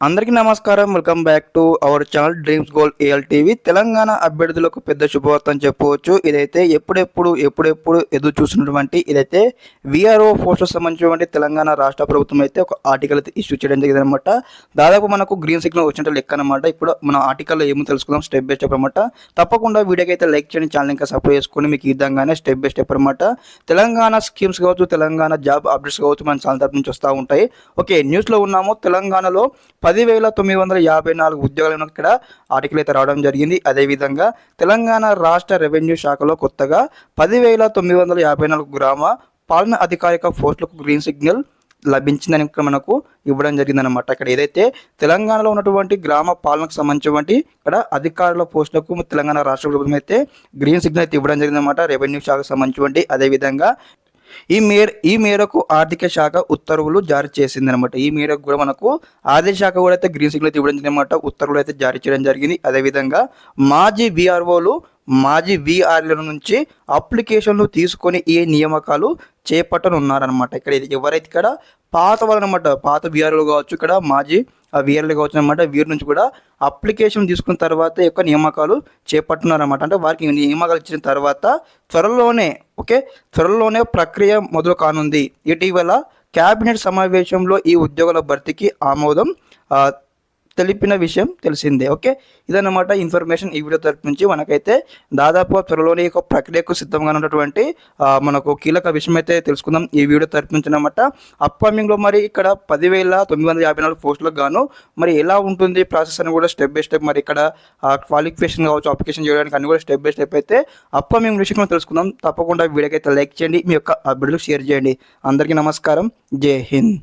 అందరికీ నమస్కారం. Welcome back to our channel Dreams Goal AL TV. Telangana అభ్యర్థులకు పెద్ద శుభవార్త అని చెప్పవచ్చు. ఇదైతే ఎప్పుడెప్పుడు ఎదురు చూస్తున్నటువంటి ఇదైతే విఆర్ఓ పోస్టులకు సంబంధించినటువంటి తెలంగాణ రాష్ట్ర ప్రభుత్వం అయితే ఒక ఆర్టికల్ అయితే ఇష్యూ చేయడం జరిగింది అనమాట. దాదాపు మనకు గ్రీన్ సిగ్నల్ వచ్చినట్టు లెక్క అనమాట. ఇప్పుడు మన ఆర్టికల్లో ఏమో తెలుసుకుందాం స్టెప్ బై స్టెప్ అనమాట. తప్పకుండా వీడియోకి అయితే లైక్ చేయండి, ఛానల్ ఇంకా సబ్స్క్రైబ్ చేసుకొని మీకు ఈ విధంగానే స్టెప్ బై స్టెప్ అనమాట తెలంగాణ స్కీమ్స్ కావచ్చు, తెలంగాణ జాబ్ అప్డేట్స్ కావచ్చు మన ఛానల్ తరపు నుంచి వస్తూ ఉంటాయి. ఓకే, న్యూస్లో ఉన్నాము. తెలంగాణలో 10,954 ఉద్యోగాలను ఇక్కడ ఆర్టికల్ అయితే రావడం జరిగింది. అదేవిధంగా తెలంగాణ రాష్ట్ర రెవెన్యూ శాఖలో కొత్తగా 10,954 గ్రామ పాలన అధికారిక పోస్టులకు గ్రీన్ సిగ్నల్ లభించిందని మనకు ఇవ్వడం జరిగిందనమాట. ఇక్కడ ఏదైతే తెలంగాణలో ఉన్నటువంటి గ్రామ పాలనకు సంబంధించినటువంటి ఇక్కడ అధికారుల పోస్టులకు తెలంగాణ రాష్ట్ర ప్రభుత్వం అయితే గ్రీన్ సిగ్నల్ అయితే ఇవ్వడం జరిగిందనమాట, రెవెన్యూ శాఖకు సంబంధించినటువంటి. అదేవిధంగా ఈ మేరకు ఆర్థిక శాఖ ఉత్తర్వులు జారీ చేసింది అనమాట. ఈ మేరకు కూడా మనకు ఆర్థిక శాఖ కూడా అయితే గ్రీన్ సిగ్నల్ అయితే ఇవ్వడం అనమాట, ఉత్తర్వులు అయితే జారీ చేయడం జరిగింది. అదేవిధంగా మాజీ విఆర్ల నుంచి అప్లికేషన్లు తీసుకొని ఈ నియామకాలు చేపట్టనున్నారనమాట. ఇక్కడ ఎవరైతే ఇక్కడ పాత వాళ్ళనమాట, పాత విఆర్లు కావచ్చు, ఇక్కడ మాజీ విఆర్లు కావచ్చు అనమాట, వీరి నుంచి కూడా అప్లికేషన్ తీసుకున్న తర్వాత యొక్క నియామకాలు చేపట్టున్నారన్నమాట. అంటే వారికి నియామకాలు ఇచ్చిన తర్వాత త్వరలోనే ప్రక్రియ మొదలు కానుంది. ఇటీవల కేబినెట్ సమావేశంలో ఈ ఉద్యోగుల భర్తీకి ఆమోదం తెలిపిన విషయం తెలిసిందే. ఓకే, ఇదన్నమాట ఇన్ఫర్మేషన్ ఈ వీడియో తరపు నుంచి. మనకైతే దాదాపు త్వరలోనే ఒక ప్రక్రియకు సిద్ధంగా ఉన్నటువంటి మనకు కీలక విషయం అయితే తెలుసుకుందాం ఈ వీడియో తరపు నుంచి అనమాట. అప్కమింగ్లో మరి ఇక్కడ 10,954 పోస్టులకు గాను మరి ఎలా ఉంటుంది ప్రాసెస్ అని కూడా స్టెప్ బై స్టెప్, మరి ఇక్కడ క్వాలిఫికేషన్ కావచ్చు, అప్లికేషన్ చేయడానికి అన్ని కూడా స్టెప్ బై స్టెప్ అయితే అప్కమింగ్ విషయంలో తెలుసుకుందాం. తప్పకుండా వీడియోకి అయితే లైక్ చేయండి, మీ యొక్క అప్డేట్లకు షేర్ చేయండి. అందరికీ నమస్కారం, జై హింద్.